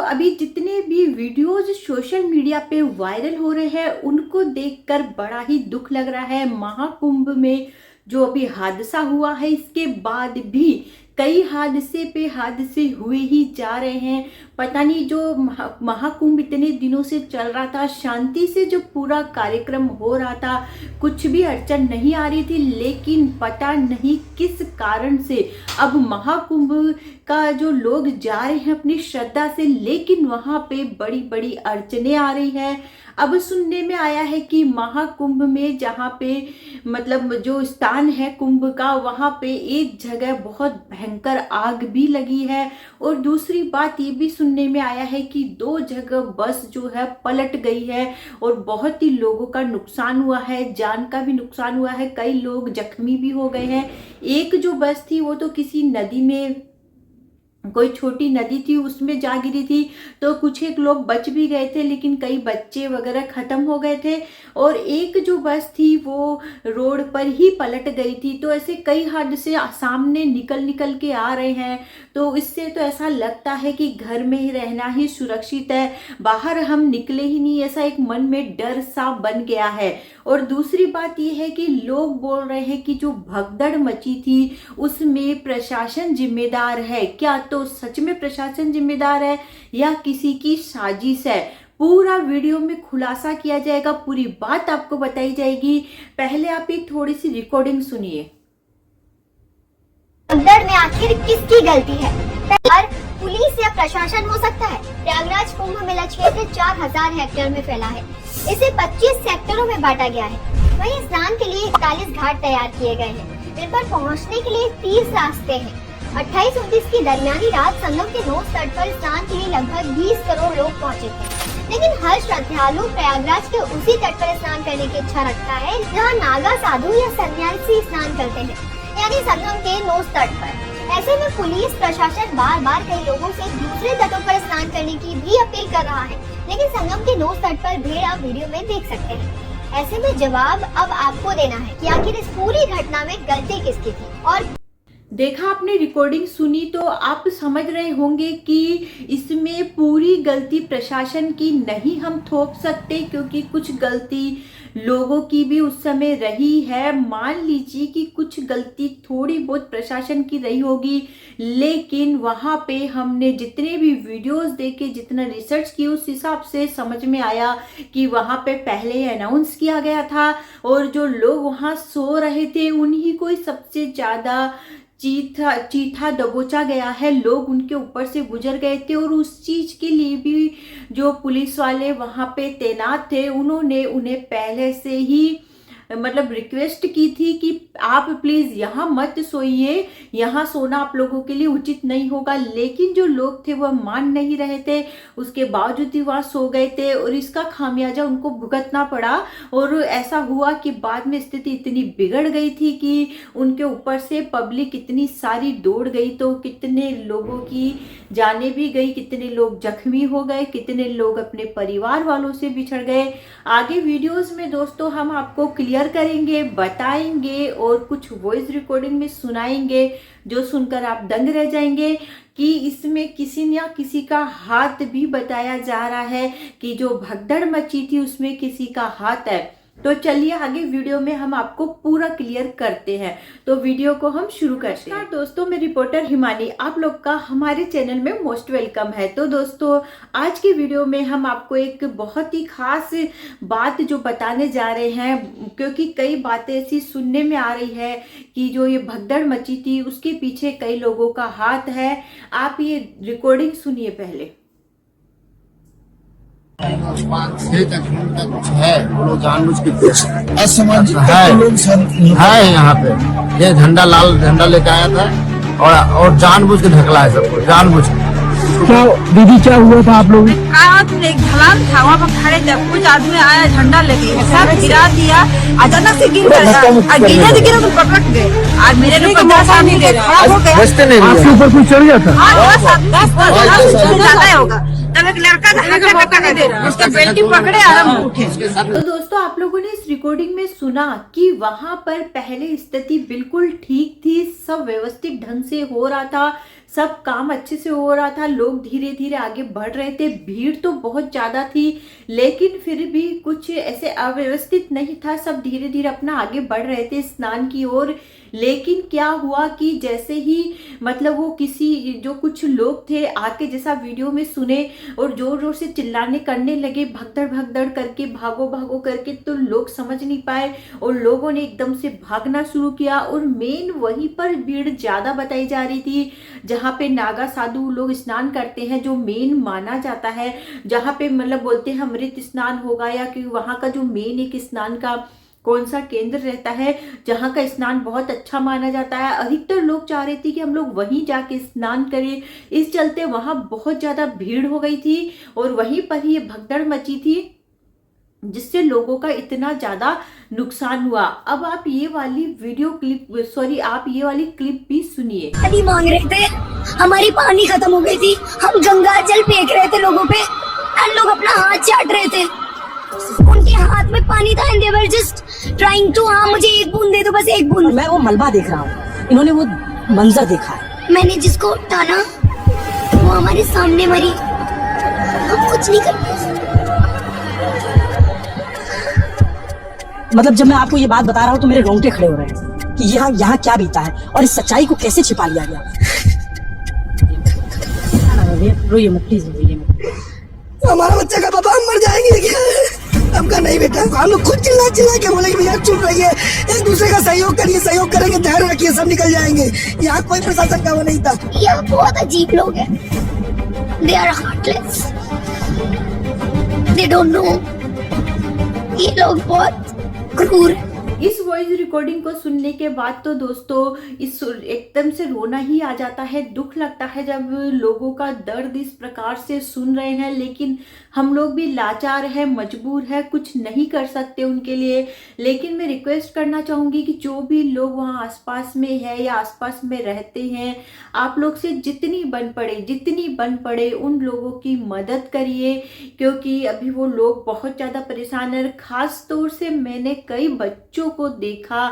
अभी जितने भी वीडियोज सोशल मीडिया पे वायरल हो रहे हैं उनको देखकर बड़ा ही दुख लग रहा है। महाकुंभ में जो अभी हादसा हुआ है, इसके बाद भी कई हादसे पे हादसे हुए ही जा रहे हैं। पता नहीं, जो महाकुंभ इतने दिनों से चल रहा था, शांति से जो पूरा कार्यक्रम हो रहा था, कुछ भी अड़चन नहीं आ रही थी, लेकिन पता नहीं किस कारण से अब महाकुंभ का जो लोग जा रहे हैं अपनी श्रद्धा से, लेकिन वहां पे बड़ी बड़ी अड़चने आ रही है। अब सुनने में आया है कि महाकुंभ में जहाँ पे मतलब जो स्थान है कुंभ का, वहाँ पे एक जगह बहुत भयंकर आग भी लगी है। और दूसरी बात ये भी सुनने में आया है कि 2 जगह बस जो है पलट गई है और बहुत ही लोगों का नुकसान हुआ है, जान का भी नुकसान हुआ है, कई लोग जख्मी भी हो गए हैं। एक जो बस थी वो तो किसी नदी में, कोई छोटी नदी थी उसमें जा गिरी थी, तो कुछ एक लोग बच भी गए थे, लेकिन कई बच्चे वगैरह खत्म हो गए थे। और एक जो बस थी वो रोड पर ही पलट गई थी। तो ऐसे कई हादसे सामने निकल के आ रहे हैं। तो इससे तो ऐसा लगता है कि घर में ही रहना ही सुरक्षित है, बाहर हम निकले ही नहीं, ऐसा एक मन में डर सा बन गया है। और दूसरी बात यह है कि लोग बोल रहे हैं कि जो भगदड़ मची थी उसमें प्रशासन जिम्मेदार है क्या? तो सच में प्रशासन जिम्मेदार है या किसी की साजिश है? पूरा वीडियो में खुलासा किया जाएगा, पूरी बात आपको बताई जाएगी। पहले आप एक थोड़ी सी रिकॉर्डिंग सुनिए। भगदड़ में आखिर किसकी गलती है? और पुलिस या प्रशासन हो सकता है। प्रयागराज कुंभ मेला क्षेत्र 4000 हेक्टेयर में फैला है। इसे 25 सेक्टरों में बांटा गया है। वहीं स्नान के लिए 41 घाट तैयार किए गए हैं। इन पर पहुंचने के लिए 30 रास्ते हैं। 28-29 की दरमियानी रात संगम के नॉर्थ तट पर स्नान के लिए लगभग 20 करोड़ लोग पहुंचे थे। लेकिन हर श्रद्धालु प्रयागराज के उसी तट पर स्नान करने की इच्छा रखता है जहाँ नागा साधु या सन्यासी स्नान करते हैं, यानी संगम के नॉर्थ तट पर। ऐसे में पुलिस प्रशासन बार बार कई लोगों से दूसरे तटों पर स्नान करने की भी अपील कर रहा है, लेकिन संगम के नॉर्थ तट पर भीड़ आप वीडियो में देख सकते हैं। ऐसे में जवाब अब आपको देना है कि आखिर इस पूरी घटना में गलती किसकी थी। और देखा आपने, रिकॉर्डिंग सुनी तो आप समझ रहे होंगे कि इसमें पूरी गलती प्रशासन की नहीं हम थोप सकते, क्योंकि कुछ गलती लोगों की भी उस समय रही है। मान लीजिए कि कुछ गलती थोड़ी बहुत प्रशासन की रही होगी, लेकिन वहाँ पे हमने जितने भी वीडियोस देखे, जितना रिसर्च की, उस हिसाब से समझ में आया कि वहाँ पे पहले अनाउंस किया गया था और जो लोग वहाँ सो रहे थे उन्हीं को सबसे ज़्यादा चीथा दबोचा गया है। लोग उनके ऊपर से गुजर गए थे और उस चीज के लिए भी जो पुलिस वाले वहां पे तैनात थे उन्होंने उन्हें पहले से ही मतलब रिक्वेस्ट की थी कि आप प्लीज यहाँ मत सोइए, यहाँ सोना आप लोगों के लिए उचित नहीं होगा। लेकिन जो लोग थे वह मान नहीं रहे थे, उसके बावजूद ही वहाँ सो गए थे और इसका खामियाजा उनको भुगतना पड़ा। और ऐसा हुआ कि बाद में स्थिति इतनी बिगड़ गई थी कि उनके ऊपर से पब्लिक इतनी सारी दौड़ गई, तो कितने लोगों की जाने भी गई, कितने लोग जख्मी हो गए, कितने लोग अपने परिवार वालों से बिछड़ गए। आगे वीडियोस में दोस्तों हम आपको क्लियर करेंगे, बताएंगे और कुछ वॉइस रिकॉर्डिंग में सुनाएंगे जो सुनकर आप दंग रह जाएंगे कि इसमें किसी न किसी का हाथ भी बताया जा रहा है कि जो भगदड़ मची थी उसमें किसी का हाथ है। तो चलिए आगे वीडियो में हम आपको पूरा क्लियर करते हैं। तो वीडियो को हम शुरू करते हैं। दोस्तों, मैं रिपोर्टर हिमानी, आप लोग का हमारे चैनल में मोस्ट वेलकम है। तो दोस्तों, आज के वीडियो में हम आपको एक बहुत ही खास बात जो बताने जा रहे हैं, क्योंकि कई बातें ऐसी सुनने में आ रही है कि जो ये भगदड़ मची थी उसके पीछे कई लोगों का हाथ है। आप ये रिकॉर्डिंग सुनिए पहले। कुछ है, वो लोग जानबूझ के असामाजिक है यहाँ पे। ये झंडा, लाल झंडा लेके आया था और जानबूझ के ढकला है सबको, जानबूझ के। क्या दीदी, क्या हुआ था आप लोग? एक ढलान था, वहाँ पर खड़े थे, कुछ आदमी आया झंडा लेके, सब गिरा दिया, अचानक से गिर गया, गिरे तो गिरे तो पकड़ गए, और मेरे लिए खड़ा हो गया, आपके ऊपर कुछ चढ़ गया था? ज्यादा होगा। तब एक लड़का था, उसका बेल्टी पकड़े आराम उठे। तो दोस्तों, आप लोगों ने इस रिकॉर्डिंग में सुना कि वहां पर पहले स्थिति बिल्कुल ठीक थी, सब व्यवस्थित ढंग से हो रहा था, सब काम अच्छे से हो रहा था, लोग धीरे धीरे आगे बढ़ रहे थे, भीड़ तो बहुत ज़्यादा थी लेकिन फिर भी कुछ ऐसे अव्यवस्थित नहीं था, सब धीरे धीरे अपना आगे बढ़ रहे थे स्नान की ओर। लेकिन क्या हुआ कि जैसे ही मतलब वो किसी जो कुछ लोग थे आके जैसा वीडियो में सुने और जोर जोर से चिल्लाने करने लगे, भगदड़ करके, भागो भागो करके, तो लोग समझ नहीं पाए और लोगों ने एकदम से भागना शुरू किया। और मेन वहीं पर भीड़ ज़्यादा बताई जा रही थी जहाँ पे नागा साधु लोग स्नान करते हैं, जो मेन माना जाता है, जहाँ पे मतलब बोलते हैं अमृत स्नान होगा, या कि वहाँ का जो मेन एक स्नान का कौन सा केंद्र रहता है जहाँ का स्नान बहुत अच्छा माना जाता है। अधिकतर लोग चाह रहे थे कि हम लोग वहीं जाके स्नान करें, इस चलते वहाँ बहुत ज़्यादा भीड़ हो गई थी और वहीं पर ही ये भगदड़ मची थी जिससे लोगों का इतना ज़्यादा नुकसान हुआ। अब आप ये वाली आप ये वाली क्लिप भी सुनिए। पानी मांग रहे थे, हमारी पानी खत्म हो गई थी, हम गंगा जल फेंक रहे थे लोगों पे और लोग अपना हाथ चाट रहे थे, उनके हाथ में पानी था and they were just trying to, हाँ मुझे एक बूंद दे दो, बस एक बूंद। मैं वो मलबा देख रहा हूँ, इन्होंने वो मंजर देखा है। मैंने जिसको टाना वो हमारे सामने मरी, हम कुछ नहीं कर पाए। मतलब जब मैं आपको ये बात बता रहा हूँ तो मेरे रोंगटे खड़े हो रहे हैं कि यहाँ क्या बीता है और इस सच्चाई को कैसे छिपा लिया गया। रोइए मत, प्लीज रोइए मत। हमारा बच्चा का पापा, हम मर जाएंगे क्या? आपका नहीं बेटा, हम लोग खुद चिल्ला के बोले कि भैया चुप रहिए, एक दूसरे का सहयोग करिए, सहयोग करेंगे, धैर्य रखिए, सब निकल जाएंगे। यहाँ कोई प्रशासन का वो नहीं था। ये बहुत अजीब लोग हैं, they are heartless, they don't know, ये लोग बहुत क्रूर हैं। इस वॉइस रिकॉर्डिंग को सुनने के बाद तो दोस्तों इस एकदम से रोना ही आ जाता है, दुख लगता है जब लोगों का दर्द इस प्रकार से सुन रहे हैं। लेकिन हम लोग भी लाचार है, मजबूर है, कुछ नहीं कर सकते उनके लिए। लेकिन मैं रिक्वेस्ट करना चाहूँगी कि जो भी लोग वहाँ आसपास में है या आसपास में रहते हैं, आप लोग से जितनी बन पड़े उन लोगों की मदद करिए, क्योंकि अभी वो लोग बहुत ज़्यादा परेशान हैं। खास तौर से मैंने कई बच्चों को देखा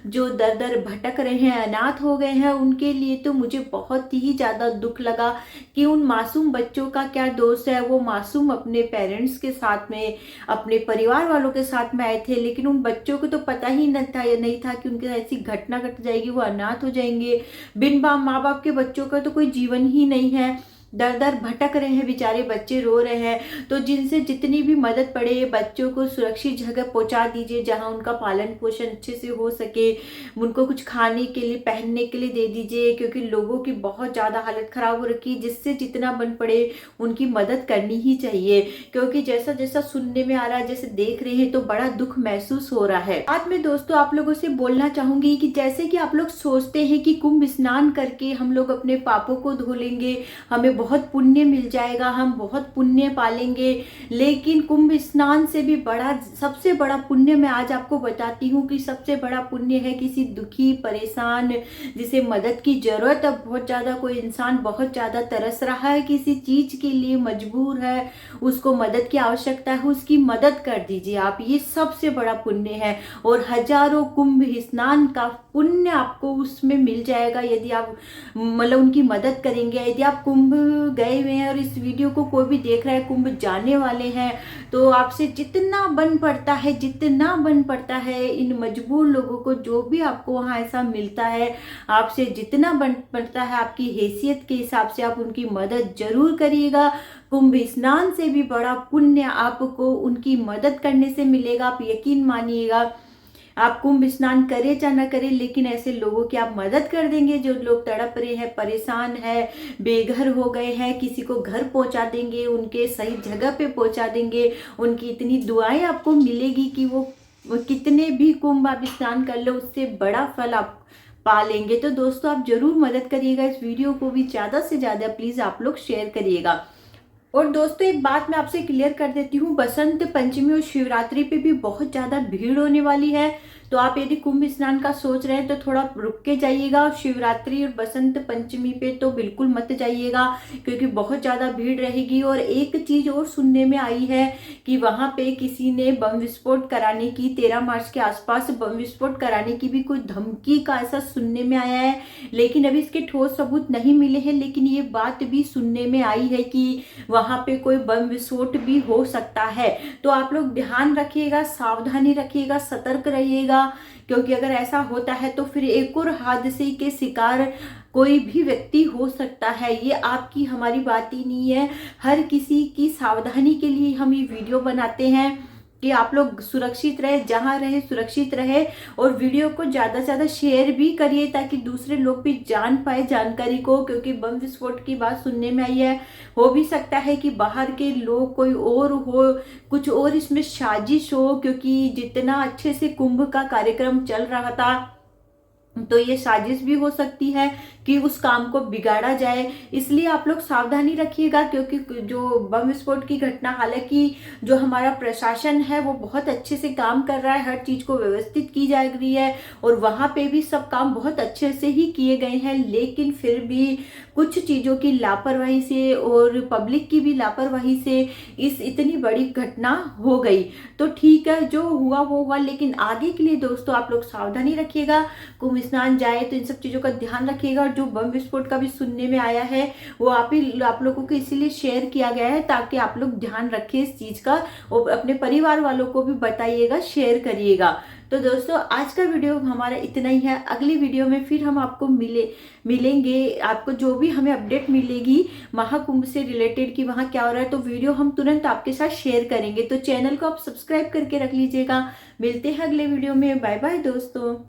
जो दर दर भटक रहे हैं, अनाथ हो गए हैं, उनके लिए तो मुझे बहुत ही ज़्यादा दुख लगा कि उन मासूम बच्चों का क्या दोष है। वो मासूम अपने पेरेंट्स के साथ में, अपने परिवार वालों के साथ में आए थे, लेकिन उन बच्चों को तो पता ही नहीं था कि उनके साथ ऐसी घटना घट जाएगी, वो अनाथ हो जाएंगे। बिन माँ बाप के बच्चों का तो कोई जीवन ही नहीं है, दर दर भटक रहे हैं, बेचारे बच्चे रो रहे हैं। तो जिनसे जितनी भी मदद पड़े बच्चों को सुरक्षित जगह पहुंचा दीजिए जहां उनका पालन पोषण अच्छे से हो सके, उनको कुछ खाने के लिए, पहनने के लिए दे दीजिए, क्योंकि लोगों की बहुत ज़्यादा हालत ख़राब हो रखी है। जिससे जितना बन पड़े उनकी मदद करनी ही चाहिए, क्योंकि जैसा जैसा सुनने में आ रहा है, जैसे देख रहे हैं, तो बड़ा दुख महसूस हो रहा है। बाद में दोस्तों आप लोगों से बोलना चाहूँगी कि जैसे कि आप लोग सोचते हैं कि कुंभ स्नान करके हम लोग अपने पापों को धो लेंगे, हमें बहुत पुण्य मिल जाएगा, हम बहुत पुण्य पालेंगे, लेकिन कुंभ स्नान से भी बड़ा, सबसे बड़ा पुण्य मैं आज आपको बताती हूँ कि सबसे बड़ा पुण्य है किसी दुखी, परेशान, जिसे मदद की जरूरत है बहुत ज़्यादा, कोई इंसान बहुत ज़्यादा तरस रहा है, किसी चीज़ के लिए मजबूर है, उसको मदद की आवश्यकता है, उसकी मदद कर दीजिए आप। ये सबसे बड़ा पुण्य है और हजारों कुंभ स्नान का पुण्य आपको उसमें मिल जाएगा यदि आप मतलब उनकी मदद करेंगे। यदि आप कुंभ गए हुए हैं और इस वीडियो को कोई भी देख रहा है, कुंभ जाने वाले हैं, तो आपसे जितना बन पड़ता है इन मजबूर लोगों को, जो भी आपको वहाँ ऐसा मिलता है, आपसे जितना बन पड़ता है आपकी हैसियत के हिसाब से आप उनकी मदद जरूर करिएगा। कुंभ स्नान से भी बड़ा पुण्य आपको उनकी मदद करने से मिलेगा, आप यकीन मानिएगा। आप कुंभ स्नान करें चाहे ना करें, लेकिन ऐसे लोगों की आप मदद कर देंगे जो लोग तड़प रहे हैं, परेशान है, बेघर हो गए हैं, किसी को घर पहुंचा देंगे, उनके सही जगह पे पहुंचा देंगे, उनकी इतनी दुआएं आपको मिलेगी कि वो कितने भी कुंभ आप स्नान कर लो उससे बड़ा फल आप पा लेंगे। तो दोस्तों आप जरूर मदद करिएगा, इस वीडियो को भी ज़्यादा से ज़्यादा प्लीज़ आप लोग शेयर करिएगा। और दोस्तों एक बात मैं आपसे क्लियर कर देती हूँ, बसंत पंचमी और शिवरात्रि पे भी बहुत ज़्यादा भीड़ होने वाली है, तो आप यदि कुंभ स्नान का सोच रहे हैं तो थोड़ा रुक के जाइएगा। शिवरात्रि और बसंत पंचमी पे तो बिल्कुल मत जाइएगा क्योंकि बहुत ज़्यादा भीड़ रहेगी। और एक चीज़ और सुनने में आई है कि वहाँ पे किसी ने बम विस्फोट कराने की, 13 मार्च के आसपास बम विस्फोट कराने की भी कोई धमकी का ऐसा सुनने में आया है, लेकिन अभी इसके ठोस सबूत नहीं मिले हैं। लेकिन ये बात भी सुनने में आई है कि वहाँ पे कोई बम विस्फोट भी हो सकता है। तो आप लोग ध्यान रखिएगा, सावधानी रखिएगा, सतर्क रहिएगा, क्योंकि अगर ऐसा होता है तो फिर एक और हादसे के शिकार कोई भी व्यक्ति हो सकता है। ये आपकी हमारी बात ही नहीं है, हर किसी की सावधानी के लिए हम ये वीडियो बनाते हैं कि आप लोग सुरक्षित रहे, जहाँ रहे सुरक्षित रहे। और वीडियो को ज़्यादा से ज़्यादा शेयर भी करिए ताकि दूसरे लोग भी जान पाए जानकारी को, क्योंकि बम विस्फोट की बात सुनने में आई है। हो भी सकता है कि बाहर के लोग कोई और हो, कुछ और इसमें साजिश हो, क्योंकि जितना अच्छे से कुंभ का कार्यक्रम चल रहा था तो ये साजिश भी हो सकती है कि उस काम को बिगाड़ा जाए। इसलिए आप लोग सावधानी रखिएगा, क्योंकि जो बम विस्फोट की घटना, हालांकि जो हमारा प्रशासन है वो बहुत अच्छे से काम कर रहा है, हर चीज़ को व्यवस्थित की जा रही है और वहाँ पे भी सब काम बहुत अच्छे से ही किए गए हैं। लेकिन फिर भी कुछ चीज़ों की लापरवाही से और पब्लिक की भी लापरवाही से इस इतनी बड़ी घटना हो गई। तो ठीक है, जो हुआ वो हुआ, लेकिन आगे के लिए दोस्तों आप लोग सावधानी रखिएगा। कुंभ स्नान जाए तो इन सब चीज़ों का ध्यान रखिएगा। और जो बम विस्फोट का भी सुनने में आया है वो आप लोगों को इसीलिए शेयर किया गया है ताकि आप लोग ध्यान रखें इस चीज़ का और अपने परिवार वालों को भी बताइएगा, शेयर करिएगा। तो दोस्तों आज का वीडियो हमारा इतना ही है। अगली वीडियो में फिर हम आपको मिलेंगे। आपको जो भी हमें अपडेट मिलेगी महाकुंभ से रिलेटेड कि वहाँ क्या हो रहा है तो वीडियो हम तुरंत आपके साथ शेयर करेंगे। तो चैनल को आप सब्सक्राइब करके रख लीजिएगा। मिलते हैं अगले वीडियो में। बाय बाय दोस्तों।